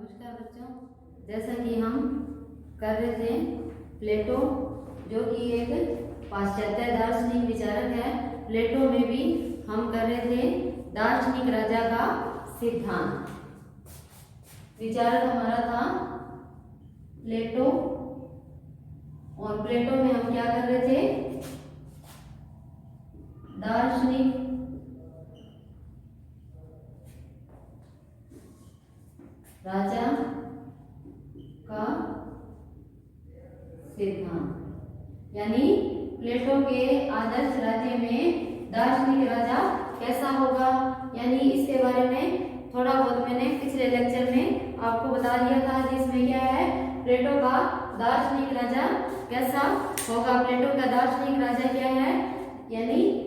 नमस्कार बच्चों, जैसा कि हम कर रहे थे प्लेटो, जो कि एक पाश्चात्य दार्शनिक विचारक है। प्लेटो में भी हम कर रहे थे दार्शनिक राजा का सिद्धांत। विचारक हमारा था प्लेटो, और प्लेटो में हम क्या कर रहे थे, दार्शनिक राजा का सिद्धांत, यानी प्लेटो के आदर्श राज्य में दार्शनिक राजा कैसा होगा, यानी इसके बारे में थोड़ा बहुत मैंने पिछले लेक्चर में आपको बता दिया था, जिसमें क्या है, प्लेटो का दार्शनिक राजा कैसा होगा। प्लेटो का दार्शनिक राजा क्या है, यानी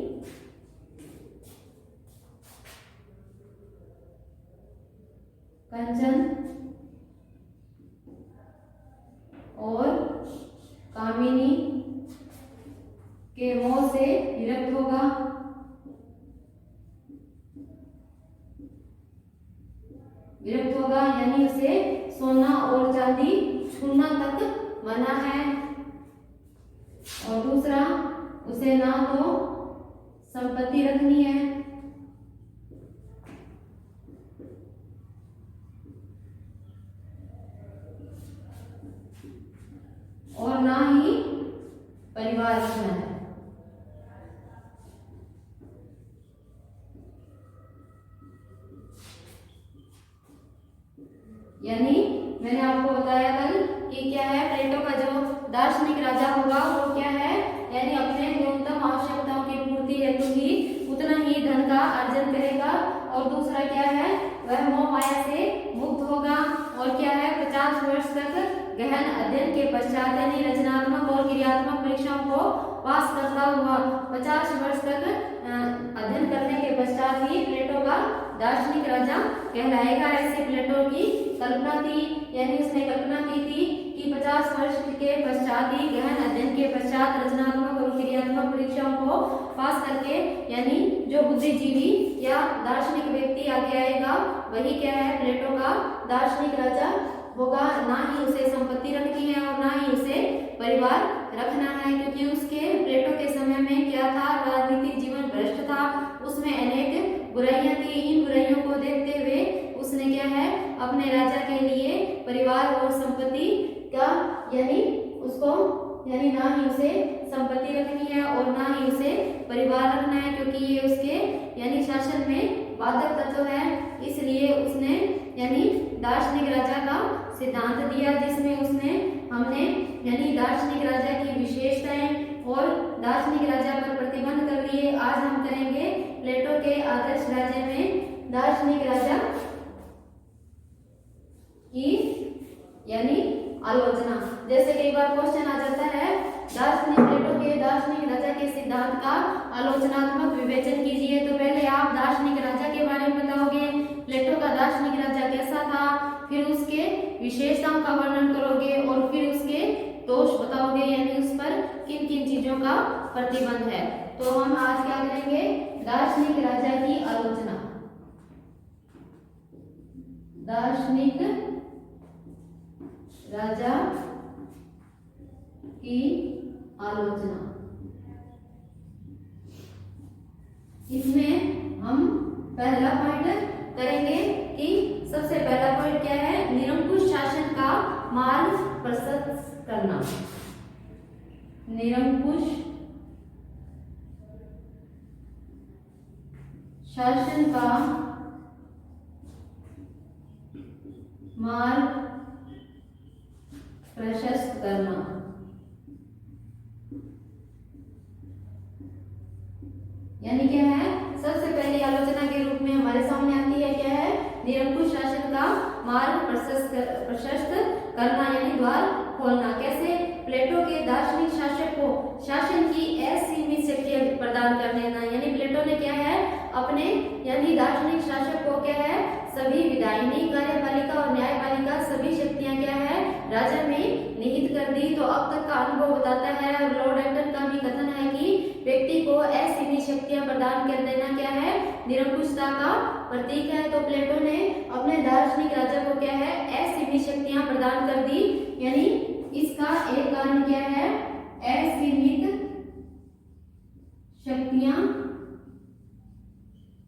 कंचन और कामिनी के मोह से विरक्त होगा। यानी उसे सोना और चांदी छूना तक मना है। और दूसरा, उसे ना तो संपत्ति रखनी है और ना ही परिवार रखना है। यानी मैंने आपको बताया कल कि क्या है, प्लेटो का जो दार्शनिक राजा होगा वो क्या है, यानी अपने न्यूनतम आवश्यकताओं की पूर्ति हेतु ही उतना ही धन का अर्जन करेगा। और दूसरा क्या है, वह मोह माया से मुक्त होगा। और क्या है, 50 वर्ष तक गहन अध्ययन के पश्चात, यानी रचनात्मक और क्रियात्मक परीक्षाओं को पास करता हुआ 50 वर्ष तक अध्ययन करने के पश्चात ही प्लेटो का दार्शनिक राजा कहलाएगा। ऐसे प्लेटो की कल्पना थी, यानी उसने कल्पना की थी कि 50 वर्ष के पश्चात ही गहन अध्ययन के पश्चात रचनात्मक और क्रियात्मक परीक्षाओं को पास करके, यानी जो बुद्धिजीवी या दार्शनिक व्यक्ति आगे आएगा वही क्या है, प्लेटो का दार्शनिक राजा होगा। ना ही उसे संपत्ति रखनी है और ना ही उसे परिवार रखना है, क्योंकि उसके प्लेटो के समय में क्या था, राजनीतिक जीवन भ्रष्ट था, उसमें अनेक बुराइयां थी। इन बुराइयों को देखते हुए उसने क्या है, अपने राजा के लिए परिवार और संपत्ति का, यानी उसको, यानी ना ही उसे संपत्ति रखनी है और ना ही उसे परिवार रखना है, क्योंकि ये उसके यानी शासन में बाधक तत्व है। इसलिए उसने यानी दार्शनिक राजा का सिद्धांत दिया, जिसमें उसने हमने यानी दार्शनिक राजा की विशेषताएं और दार्शनिक राजा पर प्रतिबंध कर लिए। आज हम करेंगे प्लेटो के आदर्श राज्य में दार्शनिक राजा की यानी आलोचना। जैसे कई बार क्वेश्चन आ जाता है, प्लेटो के दार्शनिक राजा के सिद्धांत का आलोचनात्मक विवेचन कीजिए। तो पहले आप दार्शनिक राजा के बारे में बताओगे, प्लेटो का दार्शनिक राजा कैसा था, फिर उसके विशेषताओं का वर्णन करोगे और फिर उसके दोष बताओगे, यानी उस पर किन किन चीजों का प्रतिबंध है। तो हम आज क्या करेंगे, दार्शनिक राजा की आलोचना। दार्शनिक राजा की आलोचना, इसमें हम पहला पॉइंट करेंगे कि सबसे पहला पॉइंट क्या है, निरंकुश शासन का मार्ग प्रशस्त करना। निरंकुश शासन का मार्ग प्रशस्त करना। यानी क्या है, सबसे पहली आलोचना के रूप में हमारे सामने आती है क्या है, निरंकुश शासन का मार्ग प्रशस्त करना, यानी द्वार खोलना। कैसे, प्लेटो के दार्शनिक शासक को शासन की असीमित शक्ति प्रदान कर देना। यानी प्लेटो ने क्या है, अपने यानी दार्शनिक शासक को क्या है, सभी विधायिनी, कार्यपालिका और न्यायपालिका सभी शक्तियां क्या है, राजा में निहित कर दी। तो अब तक का अनुभव बताता है, और लॉर्ड एक्टन का भी कथन है कि व्यक्ति को असीमित शक्तियां प्रदान कर देना क्या है, निरंकुशता का प्रतीक है। तो प्लेटो ने अपने दार्शनिक राजा को क्या है, यानी इसका एक कारण क्या है, असीमित शक्तियां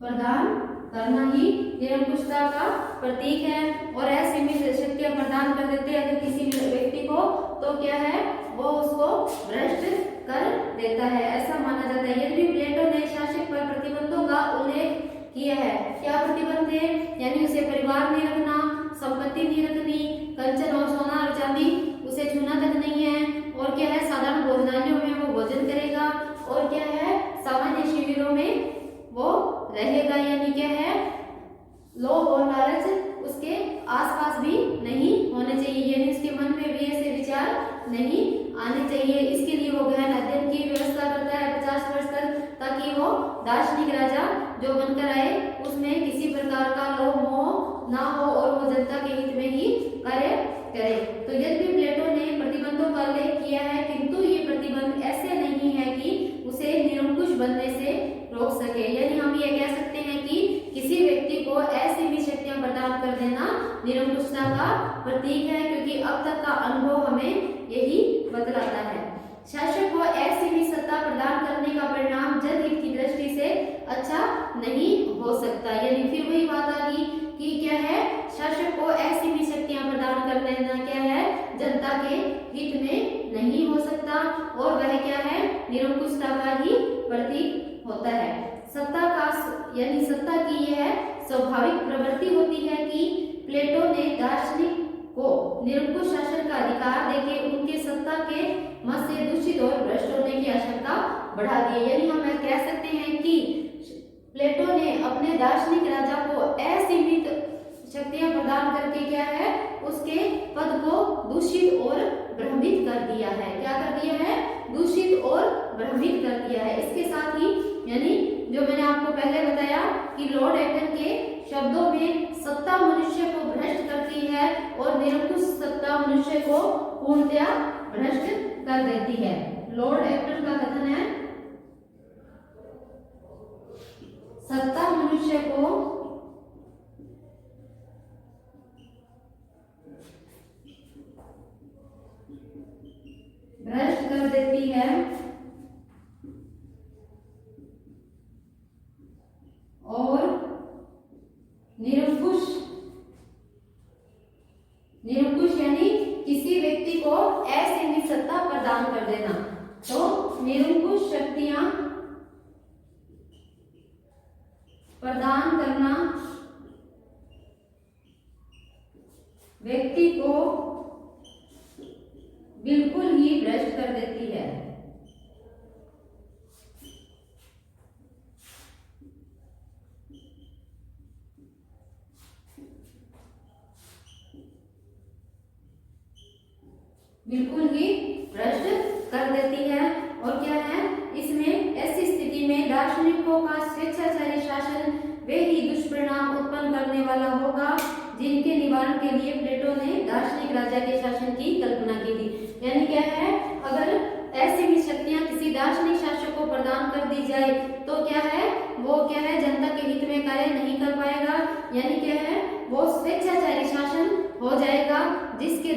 प्रदान करना ही निरंकुशता का प्रतीक है। और असीमित शक्तियां प्रदान कर देते हैं तो किसी व्यक्ति को, तो क्या है, वो उसको भ्रष्ट कर देता है, ऐसा माना जाता है। यदि प्लेटो ने शासक पर प्रतिबंधों का उल्लेख किया है, क्या प्रतिबंध है, यानी उसे परिवार नहीं रखना, संपत्ति नहीं रखनी, कंचन और सोना और चांदी उसे छूना तक नहीं है, और क्या है, साधारण भोजनालयों में वो भोजन करेगा, और क्या है, सामान्य शिविरों में वो रहेगा, यानी क्या है, लोभ और लालच उसके आसपास भी नहीं होने चाहिए, यानी उसके मन में भी ऐसे विचार नहीं आने चाहिए। इसके लिए वो गहन अध्ययन की व्यवस्था करता है 50 वर्ष तक, ताकि वो दार्शनिक राजा जो बनकर आए उसमें किसी प्रकार का लोभ मोह ना हो और वो जनता के हित में ही कार्य करे। तो यद्यपि प्लेटो ने प्रतिबंधों का उल्लेख किया है, किंतु ये प्रतिबंध ऐसे नहीं है कि उसे निरंकुश बनने से रोक सके, यानी हम ये कह सकते हैं कि किसी व्यक्ति को असीमित शक्तियां प्रदान कर देना निरंकुशता का प्रतीक है, क्योंकि अब तक का अनुभव हमें यही बतलाता है। शासक को असीमित सत्ता प्रदान करने का परिणाम जनहित की दृष्टि से अच्छा नहीं हो सकता, यानी फिर वही बात आ गई कि क्या है, शासक को असीमित शक्तियां प्रदान कर देना क्या है, जनता के हित में नहीं हो सकता, और वह क्या है, निरंकुशता का ही प्रतीक होता है। सत्ता का, यानी सत्ता की यह स्वाभाविक प्रवृत्ति होती है कि प्लेटो ने दार्शनिक को निरंकुश शासन का अधिकार देके उनके सत्ता के मत से दूषित और भ्रष्ट होने की आशंका बढ़ा दी, यानी हम कह सकते हैं कि प्लेटो ने अपने दार्शनिक राजा को असीमित शक्तियां प्रदान करके क्या है, उसके पद को दूषित और भ्रमित कर दिया है। क्या कर दिया है, दूषित और भ्रमित कर दिया है। इसके साथ ही, यानी जो मैंने आपको पहले बताया कि लॉर्ड एक्टन के शब्दों में सत्ता मनुष्य को भ्रष्ट करती है और निरंकुश सत्ता मनुष्य को पूर्णतया भ्रष्ट कर देती है। लॉर्ड एक्टन का कथन है, सत्ता मनुष्य को भ्रष्ट कर देती है और निरंकुश यानी किसी व्यक्ति को असीमित सत्ता प्रदान कर देना। तो निरंकुश शक्तियां प्रदान करना व्यक्ति को बिल्कुल ही भ्रष्ट कर देती है। बिल्कुल ही भ्रष्ट कर देती है। और क्या है, इसमें ऐसी स्थिति में दार्शनिकों का स्वेच्छाचारी शासन वे ही दुष्परिणाम उत्पन्न करने वाला होगा जिनके निवारण के लिए प्लेटो ने दार्शनिक राजा के शासन की कल्पना की थी। यानी क्या है, अगर ऐसी भी शक्तियां किसी दार्शनिक शासक को प्रदान कर दी जाए तो क्या है, वो क्या है, जनता के हित में कार्य नहीं कर पाएगा, यानी क्या है, वो स्वेच्छाचारी शासन हो जाएगा, जिसके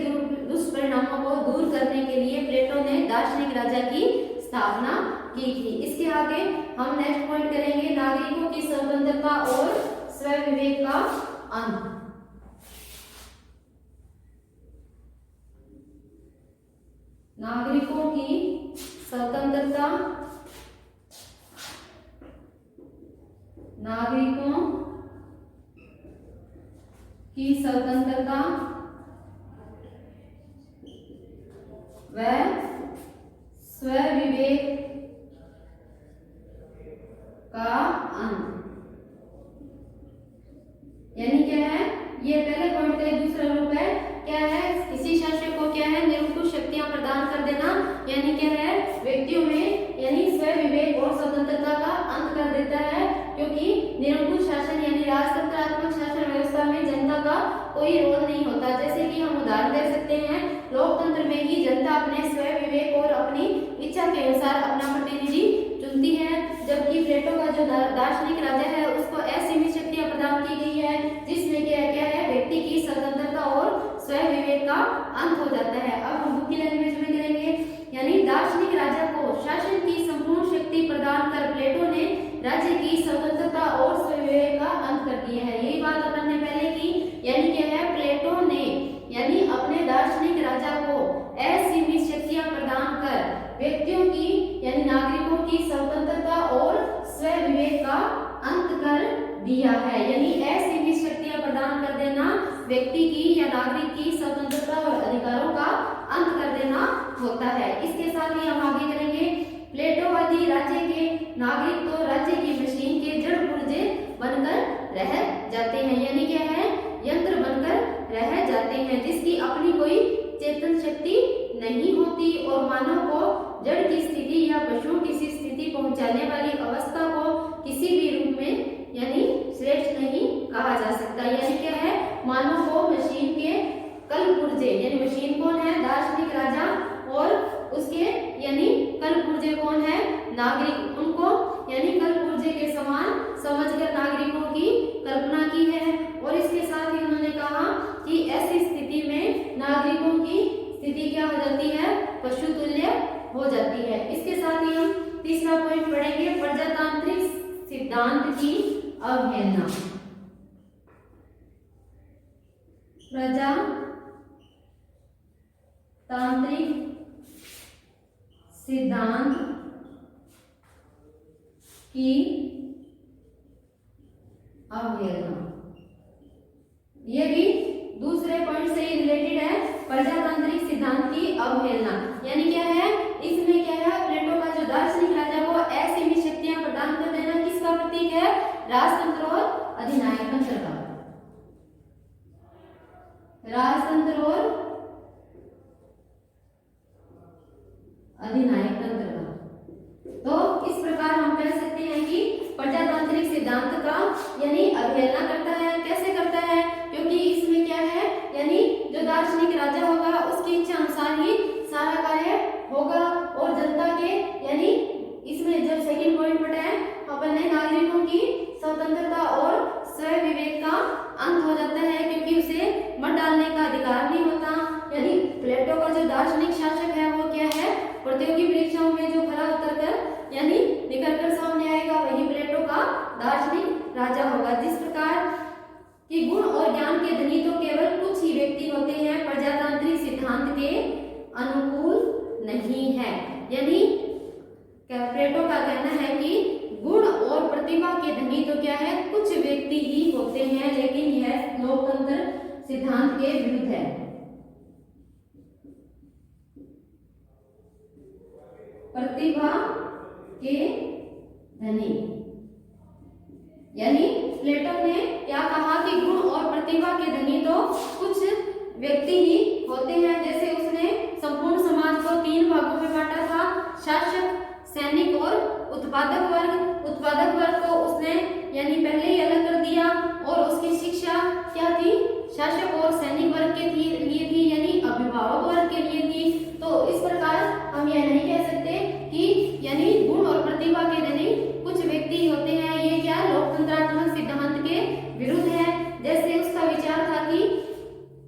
दुष्परिणामों को दूर करने के लिए प्लेटो ने दार्शनिक राजा की स्थापना की थी। इसके आगे हम नेक्स्ट पॉइंट करेंगे, नागरिकों की स्वतंत्रता और स्वविवेक का अंत। नागरिकों की स्वतंत्रता, नागरिकों की स्वतंत्रता व स्वविवेक का अंत। यानी क्या है, ये पहले पॉइंट का दूसरा रूप है। क्या है, किसी शासक को क्या है, निरंकुश शक्तियां प्रदान कर देना, यानी क्या है, व्यक्तियों में यानी स्वविवेक और स्वतंत्रता का अंत कर देता है, क्योंकि निरंकुश शासन यानी राजतंत्रात्मक शासन व्यवस्था में जनता का कोई रोल नहीं होता। जैसे कि हम उदाहरण दे सकते हैं, लोकतंत्र में ही जनता अपने स्वविवेक और अपनी इच्छा के अनुसार अपना प्रतिनिधि चुनती है, जबकि प्लेटो का जो दार्शनिक राजा है उसको असीमित शक्तियां प्रदान की गई है, जिसमें क्या है, व्यक्ति की स्वतंत्रता और स्वविवेक का का अंत हो जाता है। अब हम बुक की लैंग्वेज में करेंगे, यानी दार्शनिक राजा को शासन की संपूर्ण शक्ति प्रदान कर प्लेटो ने राज्य की स्वतंत्रता और स्वविवेक का अंत कर दिया है। यही बात अपन ने पहले की, यानी क्या है, प्लेटो ने यानी अपने दार्शनिक राजा को असीमित शक्तियां प्रदान कर व्यक्तियों की यानी नागरिकों की स्वतंत्रता और स्वविवेक का अंत कर दिया है। यानी असीमित शक्तियां प्रदान कर देना व्यक्ति की या नागरिक की स्वतंत्रता और अधिकारों का अंत कर देना होता है। इसके साथ ही हम आगे करेंगे, प्लेटोवादी राज्य के नागरिक तो राज्य की मशीन के जड़ पुर्जे बनकर रह जाते हैं, यानी क्या है, यंत्र बनकर रह जाते हैं जिसकी अपनी कोई चेतन शक्ति नहीं होती और मानव को जड़ की स्थिति या पशु की स्थिति पहुंचाने वाली अवस्था को किसी भी रूप में यानी श्रेष्ठ नहीं कहा जा सकता। यानी क्या है, मानव को मशीन के कल पुर्जे, यानी मशीन कौन है, दार्शनिक राजा, और उसके यानी कल पुर्जे कौन है, नागरिक, उनको यानी कल पुर्जे के समान समझकर नागरिकों की कल्पना की है। और इसके साथ ही उन्होंने कहा कि ऐसी स्थिति में नागरिकों की स्थिति क्या हो जाती है, पशु तुल्य हो जाती है। इसके साथ ही हम तीसरा पॉइंट पढ़ेंगे, प्रजातांत्रिक सिद्धांत की अवहेलना। प्रजातांत्रिक सिद्धांत की अवहेलना, ये भी दूसरे पॉइंट से रिलेटेड है। प्रजातांत्रिक सिद्धांत की अवहेलना यानी क्या है, इसमें क्या है, प्लेटो का जो दार्शनिक राजा को असीमित शक्तियां प्रदान कर देना किसका प्रतीक है, राजतंत्र और अधिनायक तंत्र का, राजतंत्र और अधिनायक तंत्र का। तो इस प्रकार हम कह सकते हैं कि प्रजातांत्रिक सिद्धांत का यानी अवहेलना करता है। कैसे करता है, क्योंकि इसमें क्या है, यानी जो दार्शनिक राजा होगा उसकी इच्छा अनुसार ही सारा कार्य होगा और जनता के यानी इसमें जब सेकंड पॉइंट पढ़ा है अपन ने, नागरिकों की स्वतंत्रता और स्वविवेक का अंत हो जाता है क्योंकि उसे मत डालने का अधिकार नहीं होता। यानी प्लेटो का जो दार्शनिक शासक है वो क्या है, प्रतियोगी परीक्षाओं में जो खरा उतर कर यानी निकल कर सामने आएगा वही प्लेटो का दार्शनिक राजा होगा। जिस प्रकार कि गुण और ज्ञान के धनी तो केवल कुछ ही व्यक्ति होते हैं, प्रजातांत्रिक सिद्धांत के अनुकूल नहीं है। यानी प्लेटो का कहना है कि गुण और प्रतिभा के धनी तो क्या है, कुछ व्यक्ति ही होते हैं, लेकिन यह लोकतंत्र सिद्धांत के विरुद्ध है। प्रतिभा के धनी, यानी प्लेटो ने क्या कहा कि गुण और प्रतिभा के धनी तो कुछ व्यक्ति ही होते हैं। जैसे उसने संपूर्ण समाज को 3 भागों में बांटा था, शासक, सैनिक और उत्पादक वर्ग। उत्पादक वर्ग को उसने यानी पहले ही अलग कर दिया और उसकी शिक्षा क्या थी, शासक और सैनिक वर्ग के लिए थी, यानी अभिभावक वर्ग के लिए थी। तो इस प्रकार हम यह नहीं कह सकते कि यानी गुण और प्रतिभा के धनी कुछ व्यक्ति होते हैं, ये क्या लोकतंत्रात्मक सिद्धांत के विरुद्ध है। जैसे उसका विचार था कि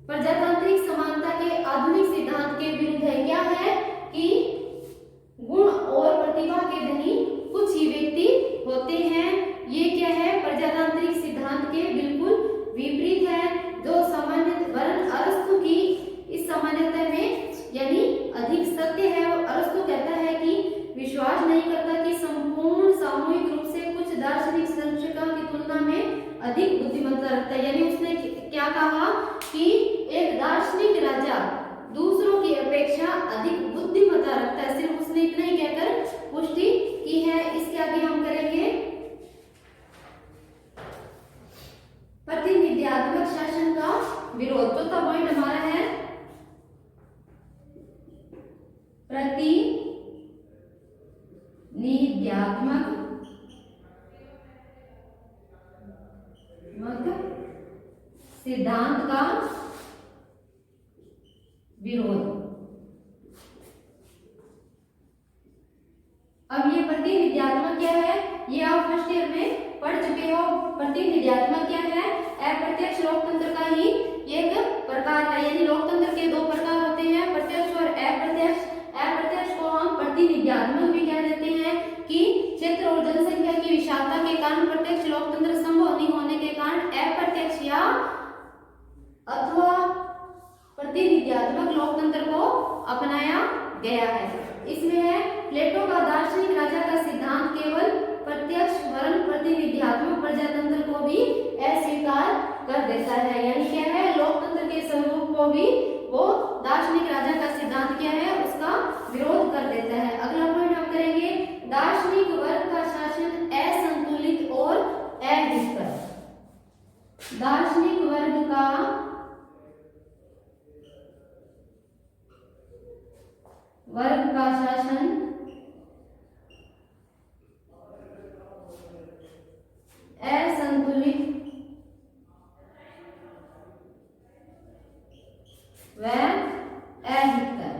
प्रजातांत्रिक समानता के आधुनिक सिद्धांत के विरुद्ध है। क्या है कि गुण और प्रतिभा के धनी कुछ ही व्यक्ति होते हैं, ये क्या है, प्रजातांत्रिक सिद्धांत के बिल्कुल विपरीत है। जो सामान्य वर्ण अरस्तु की इस सामान्यता में यानी अधिक सत्य है। अरस्तु कहता है कि विश्वास नहीं करता कि संपूर्ण सामूहिक रूप से कुछ दार्शनिक संरचना की तुलना में अधिक बुद्धिमत्ता रखता है। यानी उसने क्या कहा कि एक दार्शनिक राजा दूसरों की अपेक्षा अधिक बुद्धिमत्ता रखता है। सिर्फ उसने इतना ही कहकर पुष्टि की है। इसके आगे हम करेंगे प्रतिनिधित्वात्मक शासन का विरोध। चौथा पॉइंट हमारा है प्रतिनिधित्वात्मक सिद्धांत का विरोध। अब ये प्रतिनिधित्वात्मक क्या है, ये आप फर्स्ट ईयर में पढ़ चुके हो। प्रतिनिधित्वात्मक क्या है, अप्रत्यक्ष लोकतंत्र का ही एक प्रकार है। यानी लोकतंत्र के 2 प्रतिनिधित्वात्मक लोकतंत्र को अपनाया गया है। इसमें है प्लेटो का दार्शनिक राजा का सिद्धांत केवल प्रत्यक्ष वर्ण प्रतिनिधित्वात्मक प्रजातंत्र को भी अस्वीकार कर देता है, यानी क्या है, लोकतंत्र के स्वरूप को भी वो दार्शनिक राजा का सिद्धांत क्या है, उसका विरोध कर देता है। अगला पॉइंट हम करेंगे, दार्शनिक वर्ग का शासन असंतुलित और अहितकर। दार्शनिक वर्ग का शासन असंतुलित व अहितकर,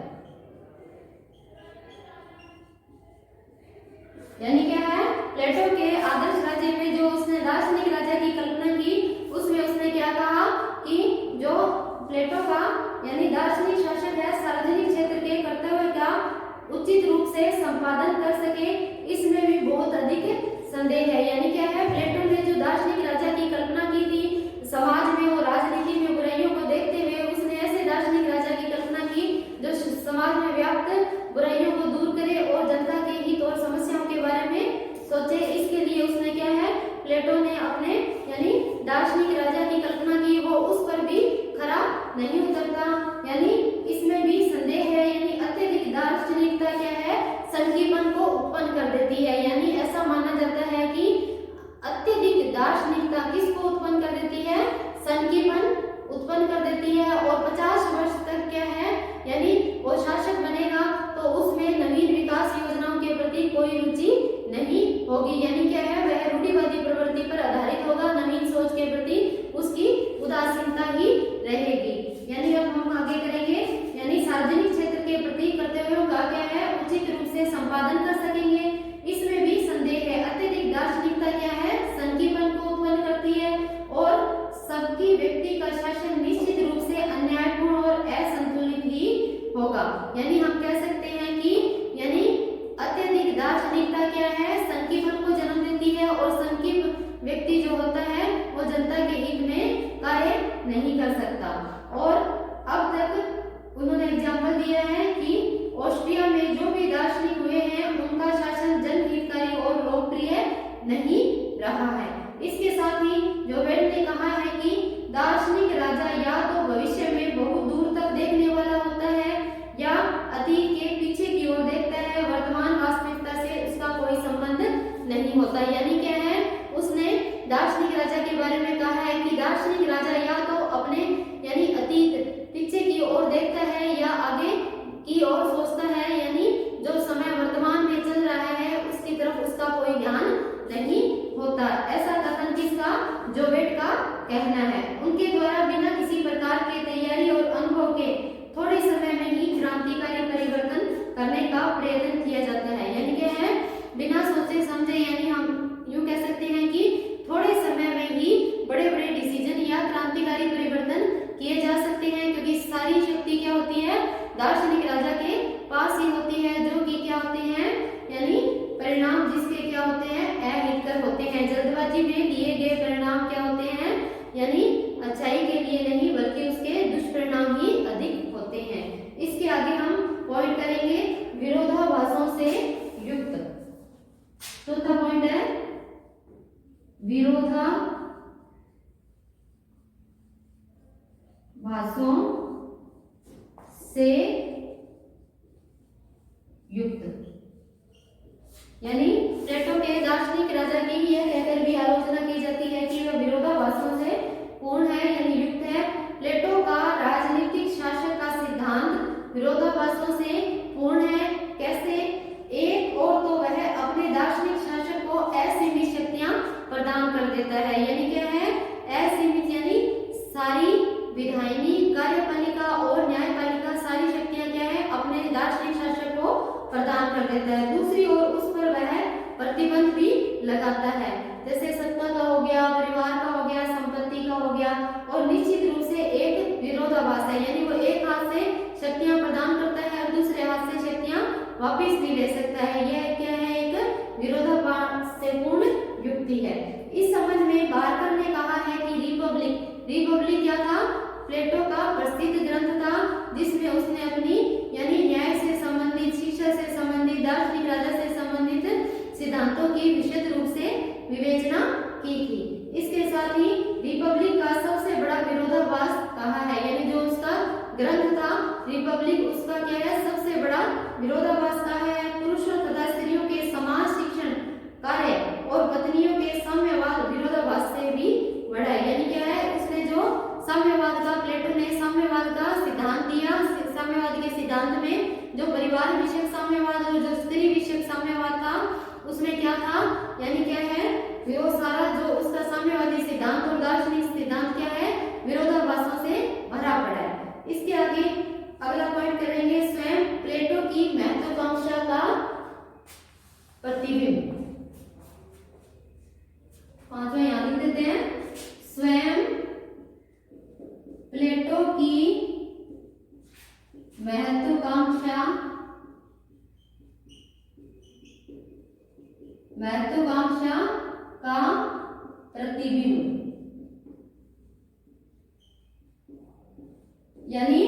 यानी क्या है, प्लेटो के आदर्श राज्य में जो उसने दार्शनिक राजा की कल्पना की, उसमें उसने क्या कहा कि जो प्लेटो का यानी दार्शनिक शासक है, सार्वजनिक क्षेत्र के कर्तव्य का उचित रूप से संपादन कर सके, इसमें भी बहुत अधिक संदेह है। यानी क्या है, प्लेटो ने जो दार्शनिक राजा की कल्पना की थी, समाज में और राजनीति में बुराइयों को देखते हुए उसने ऐसे दार्शनिक राजा की कल्पना की जो समाज में व्याप्त बुराइयों को दूर करे और जनता के हित और समस्याओं के बारे में सोचे। इसके लिए उसने क्या है, प्लेटो ने अपने यानी दार्शनिक राजा की कल्पना की, वो उस पर भी खरा नहीं उतरता, यानी इसमें भी संदेह है। यानी अत्यधिक दार्शनिकता क्या है, संकीर्णन को उत्पन्न कर देती है, यानी ऐसा माना जाता है कि अत्यधिक दार्शनिकता किसको उत्पन्न कर देती है, संकीर्णन उत्पन्न कर देती है, और 50 वर्ष तक क्या है, यानी वो शासक बनेगा तो उसमें नवीन विकास योजनाओं के प्रति कोई रुचि नहीं होगी, यानी क्या है, वह रूढ़िवादी प्रवृत्ति पर आधारित होगा, नवीन सोच के प्रति उसकी उदासीनता ही रहेगी। यानी अब हम आगे करेंगे, यानी सार्वजनिक क्षेत्र के प्रति कर्तव्यों का क्या है, उचित रूप से संपादन कर सकेंगे, इसमें भी संदेह है। अत्यधिक दार्शनिकता क्या है, संकीर्णन को उत्पन्न करती है और सबकी व्यक्ति का शासन निश्चित रूप से अन्यायपूर्ण और असंतुलित ही होगा। यानी हम कह सकते हैं कि यानी अत्यधिक दार्शनिकता क्या है, संकीर्णन को जन्म देती है और संकीर्ण व्यक्ति जो होता है वो जनता के हित में कार्य नहीं कर सकता। और अब तक उन्होंने एग्जाम्पल दिया है कि ऑस्ट्रिया में जो भी दार्शनिक हुए हैं उनका शासन जनहितकारी और लोकप्रिय नहीं रहा है। इसके साथ ही जोवेट ने कहा है कि दार्शनिक राजा या तो भविष्य में बहुत दूर तक देखने वाला होता है या अतीत के पीछे की ओर देखता है, वर्तमान वास्तविकता से उसका कोई संबंध नहीं होता। यानी क्या है, उसने दार्शनिक राजा के बारे में कहा है कि दार्शनिक राजा या तो अपने यानी अतीत पीछे की ओर देखता है या आगे की ओर सोचता है, यानी जो समय वर्तमान में चल रहा है उसकी तरफ उसका कोई ध्यान नहीं होता। ऐसा कथन किसका, जोवेट का कहना है। उनके द्वारा बिना किसी प्रकार के तैयारी और अनुभव के थोड़े समय में ही क्रांतिकारी परिवर्तन करने का प्रयत्न किया जाता है। यानी क्या है, बिना सोचे समझे, यानी हम यूं कह सकते हैं कि थोड़े समय में ही बड़े बड़े डिसीजन या क्रांतिकारी परिवर्तन किए जा सकते हैं, क्योंकि सारी शक्ति क्या होती है, दार्शनिक राजा के पास ही होती है, जो कि क्या होते हैं, यानी परिणाम जिसके क्या होते हैं, अहितकर होते हैं। जल्दबाजी में लिए गए परिणाम क्या होते हैं, यानी अच्छाई के लिए नहीं बल्कि उसके दुष्परिणाम ही अधिक होते हैं। इसके आगे हम पॉइंट करेंगे विरोधाभासों से युक्त। चौथा पॉइंट है विरोधाभासों से युक्त। यानी प्लेटो के दार्शनिक राजा की यह कहकर भी आलोचना की जाती है कि वह विरोधाभासों से पूर्ण है यानी युक्त है। प्लेटो का राजनीतिक शासक का सिद्धांत विरोधाभासों से पूर्ण है। कैसे? एक और तो वह अपने दार्शनिक शासक को असीमित शक्तियां प्रदान कर देता है। यानी क्या है, असीमित यानी सारी विधायिनी, कार्यपालिका और न्यायपालिका सारी शक्तियां क्या है, अपने दार्शनिक शासक को प्रदान कर देता है। दूसरी ओर उस पर वह प्रतिबंध भी लगाता है, जैसे सत्ता का हो गया, परिवार का हो गया, संपत्ति का हो गया, और निश्चित रूप से एक विरोधाभास है, यानी वो एक हाथ से शक्तियां प्रदान करता है और दूसरे हाथ से शक्तियां वापस भी ले सकता है। यह क्या है, एक विरोधाभास से पूर्ण युक्ति है। इस संबंध में बार्कर ने कहा है कि रिपब्लिक क्या था, प्लेटो का प्रसिद्ध ग्रंथ था जिसमें उसने अपनी यानी न्याय से संबंधित, शिक्षा से संबंधित, दार्शनिक राजा से संबंधित सिद्धांतों की विशद रूप से विवेचना की थी। इसके साथ ही रिपब्लिक का सबसे बड़ा विरोधाभास कहा है, यानी जो उसका ग्रंथ था रिपब्लिक, उसका क्या है सबसे बड़ा विरोधाभास कहा है। पुरुषों तथा स्त्रियों के समाज शिक्षण कार्य और पत्नियों के साम्यवाद विरोधाभास से भी बड़ा है। यानी क्या है, उसने जो साम्यवाद का, प्लेटो ने साम्यवाद का सिद्धांत दिया, साम्यवाद के सिद्धांत में जो परिवार विषयक साम्यवाद और जो स्त्री विषयक साम्यवाद था, उसमें क्या था, यानी क्या है, वो सारा जो उसका साम्यवादी सिद्धांत और दार्शनिक सिद्धांत क्या है, विरोधाभासों से भरा पड़ा है। इसके आगे अगला पॉइंट करेंगे, स्वयं प्लेटो की महत्वाकांक्षा का प्रतिबिंब। पांचवा याद लिख देते हैं, स्वयं प्लेटो की महत्वाकांक्षा का प्रतिबिंब। यानी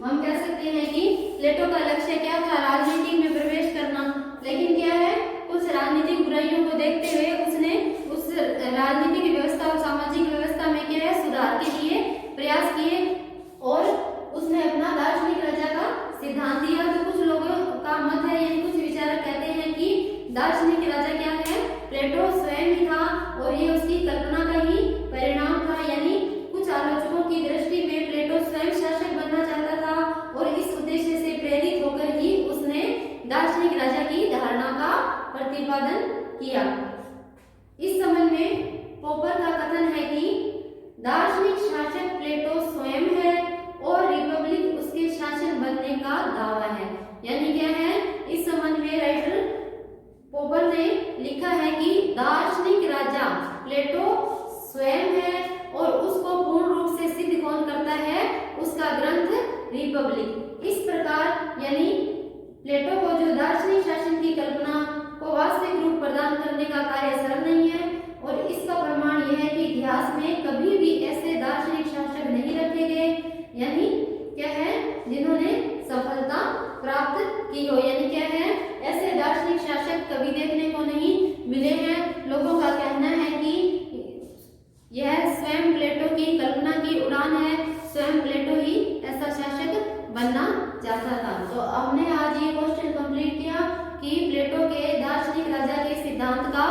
हम कह सकते हैं कि प्लेटो का लक्ष्य क्या था, राजनीति में प्रवेश करना, लेकिन क्या है, कुछ राजनीतिक बुराइयों को देखते हुए उसने उस राजनीतिक व्यवस्था और सामाजिक व्यवस्था में क्या है, सुधार के लिए प्रयास किए और उसने अपना दार्शनिक राजा का सिद्धांत दिया। तो कुछ लोगों का मत है, यानी कुछ विचारक कहते हैं कि दार्शनिक राजा क्या है, प्लेटो स्वयं ही था और ये उसकी कल्पना का ही परिणाम था। यानी कुछ आलोचकों की दृष्टि में प्लेटो स्वयं शासक बनना चाहता था और इस उद्देश्य से प्रेरित होकर ही उसने दार्शनिक राजा की धारणा का प्रतिपादन किया। इस संबंध में पोपर का कथन है कि दार्शनिक शासक प्लेटो स्वयं है और रिपब्लिक उसके शासन बनने का दावा है। यानी क्या है, इस संबंध में राइटर पोपर ने लिखा है कि दार्शनिक राजा प्लेटो स्वयं है और उसको पूर्ण रूप से सिद्ध कौन करता है, उसका ग्रंथ रिपब्लिक। इस प्रकार यानी प्लेटो को जो दार्शनिक शासन की कल्पना को वास्तविक रूप प्रदान करने का कार्य सरल नहीं है और इसका प्रमाण यह है कि इतिहास में कभी भी ऐसे दार्शनिक शासक नहीं रखे गए, यानी क्या है, जिन्होंने सफलता प्राप्त की हो। यानी क्या है, ऐसे दार्शनिक शासक कभी देखने को नहीं मिले हैं। लोगों का कहना है कि यह स्वयं प्लेटो की कल्पना की उड़ान है, स्वयं प्लेटो ही ऐसा शासक बनना चाहता था। तो हमने आज ये क्वेश्चन कंप्लीट किया कि प्लेटो के दार्शनिक राजा के सिद्धांत का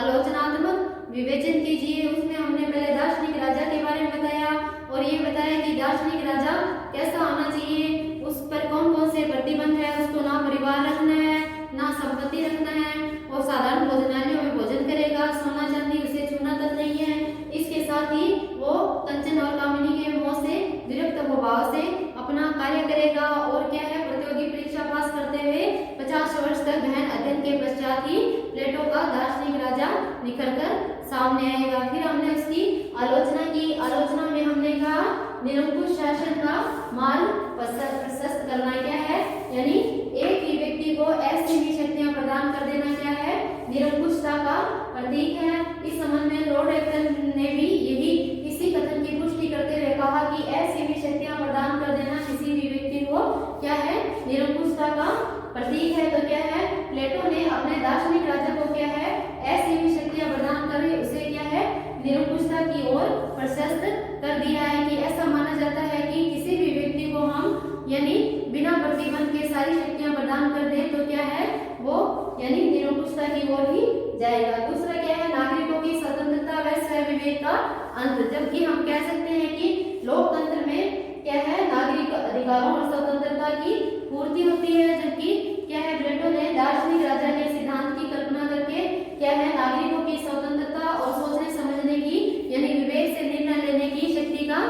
आलोचनात्मक विवेचन कीजिए। उसमें हमने पहले दार्शनिक राजा के बारे में बताया और ये बताया कि दार्शनिक राजा कैसा होना चाहिए, उस पर कौन कौन से प्रतिबंध है, उसको ना परिवार रखना है, ना संपत्ति रखना है और साधारण भोजनालयों में भोजन करेगा, सोना चांदी उसे छूना तक नहीं है। इसके साथ ही वो कंचन और कामिनी के मोह से विरक्त भाव से अपना कार्य करेगा और क्या है, प्रतियोगी परीक्षा पास करते हुए 50 वर्ष तक गहन अध्ययन के पश्चात ही प्लेटो का दार्शनिक राजा निखर कर सामने आएगा। फिर हमने उसकी आलोचना की। आलोचना में हमने कहा निरंकुश शासन का मार्ग प्रशस्त करना क्या है, यानी एक ही व्यक्ति को ऐसी भी शक्तियां प्रदान कर देना क्या है, निरंकुशता का प्रतीक है। इस संबंध में लॉर्ड एक्टन ने भी यही इसी कथन की पुष्टि करते हुए कहा कि ऐसी भी शक्तियां प्रदान कर देना किसी भी व्यक्ति को क्या है, निरंकुशता का प्रतीक है। तो क्या है, प्लेटो ने अपने दार्शनिक राजा को क्या है, ऐसी भी शक्तियां प्रदान कर उसे क्या है, निरंकुशता की ओर प्रशस्त कर दिया है कि ऐसा माना जाता है कि किसी भी व्यक्ति को हम यानी बिना प्रतिबंध के सारी शक्तियां प्रदान कर दें तो क्या है, वो यानी निरंकुशता की ओर ही जाएगा। दूसरा क्या है, नागरिकों की स्वतंत्रता व स्वयं विवेक का अंत। जबकि हम कह सकते हैं कि लोकतंत्र में क्या है, नागरिक अधिकारों और स्वतंत्रता की पूर्ति होती है, जबकि क्या है, प्लेटो ने दार्शनिक राजा के सिद्धांत की कल्पना करके क्या है, नागरिकों की स्वतंत्रता और सोचने समझने की यानी विवेक से निर्णय लेने की शक्ति का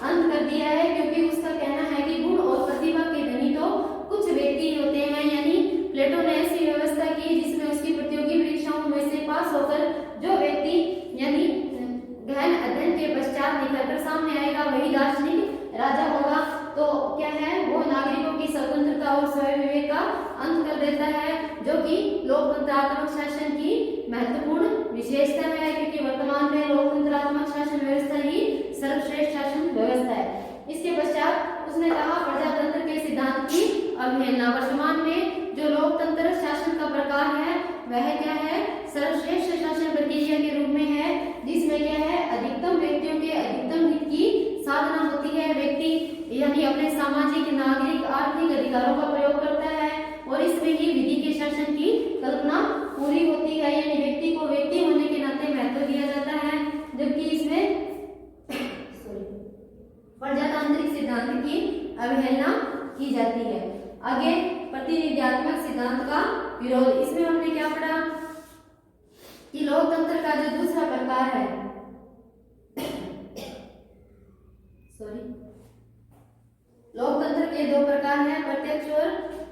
अंत कर दिया है। क्योंकि उसका कहना है कि गुण और प्रतिभा के धनी तो कुछ व्यक्ति होते हैं। यानी प्लेटो ने ऐसी व्यवस्था की जिसमें उसकी प्रतियोगी परीक्षाओं में से पास होकर जो व्यक्ति यानी गहन अध्ययन के पश्चात निकल कर सामने आएगा वही दार्शनिक राजा होगा। तो क्या है, वो नागरिकों की स्वतंत्रता और स्वयं विवेक का अंत कर देता है, जो कि लोकतंत्रात्मक शासन की महत्वपूर्ण विशेषता है। क्योंकि वर्तमान में लोकतंत्रात्मक शासन व्यवस्था ही सर्वश्रेष्ठ शासन व्यवस्था है। इसके पश्चात उसने कहा प्रजातंत्र के अवहेलना। वर्तमान में जो लोकतंत्र शासन का प्रकार है वह क्या है, सर्वश्रेष्ठ शासन प्रक्रिया के रूप में है, जिसमें क्या है, अधिकतम व्यक्तियों के अधिकतम हित की साधना होती है। व्यक्ति यानी अपने सामाजिक, नागरिक, आर्थिक अधिकारों का प्रयोग करता है और इसमें ही विधि के शासन की कल्पना पूरी होती है, यानी व्यक्ति को व्यक्ति होने के नाते महत्व दिया जाता है, जबकि इसमें प्रजातांत्रिक सिद्धांत की अवहेलना की जाती है। आगे प्रतिनिधित्वात्मक सिद्धांत का विरोध। इसमें हमने क्या पढ़ा कि लोकतंत्र का जो दूसरा प्रकार है, लोकतंत्र के दो प्रकार हैं, प्रत्यक्ष और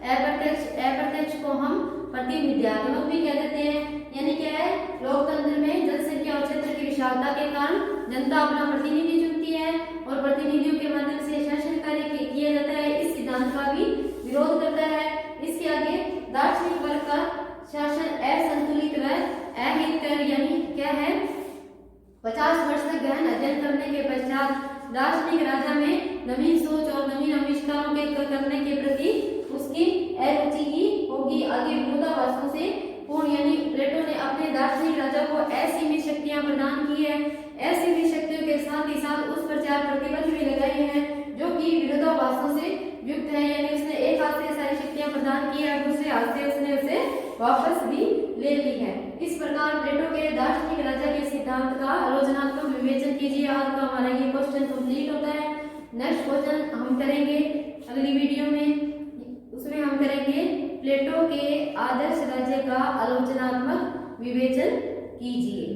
अप्रत्यक्ष। अप्रत्यक्ष को हम प्रतिनिधित्वात्मक भी कह देते हैं, यानी क्या है, लोकतंत्र में जनसंख्या और क्षेत्र की विशालता के कारण जनता अपना प्रतिनिधि चुनती है और प्रतिनिधियों के माध्यम से शासन कार्य किया जाता है। इस सिद्धांत का भी विरोध करता है। इसके आगे दार्शनिक वर्ग का शासन असंतुलित व अहितकर, यानी क्या है, 50 वर्ष तक गहन अध्ययन करने के पश्चात दार्शनिक राजा में नवीन सोच और नवीन आविष्कारों के करने के प्रति उसकी अरुचि ही होगी। आगे विरोधाभासों से पूर्ण, यानी प्लेटो ने अपने दार्शनिक राजा को असीमित शक्तियां प्रदान की है। असीमित शक्तियों के साथ ही साथ उस पर 4 प्रतिबंध भी लगाए हैं जो कि विरोधाभासों से युक्त है, यानी उसने एक हाथ से सारी शक्तियां प्रदान की है और दूसरे हाथ से उसने उसे वापस भी ले ली है। इस प्रकार प्लेटो के दार्शनिक राजा के सिद्धांत का आलोचनात्मक विवेचन कीजिए। आज का हमारा ये क्वेश्चन कंप्लीट होता है। नेक्स्ट क्वेश्चन हम करेंगे अगली वीडियो में, उसमें हम करेंगे प्लेटो के आदर्श राज्य का आलोचनात्मक विवेचन कीजिए।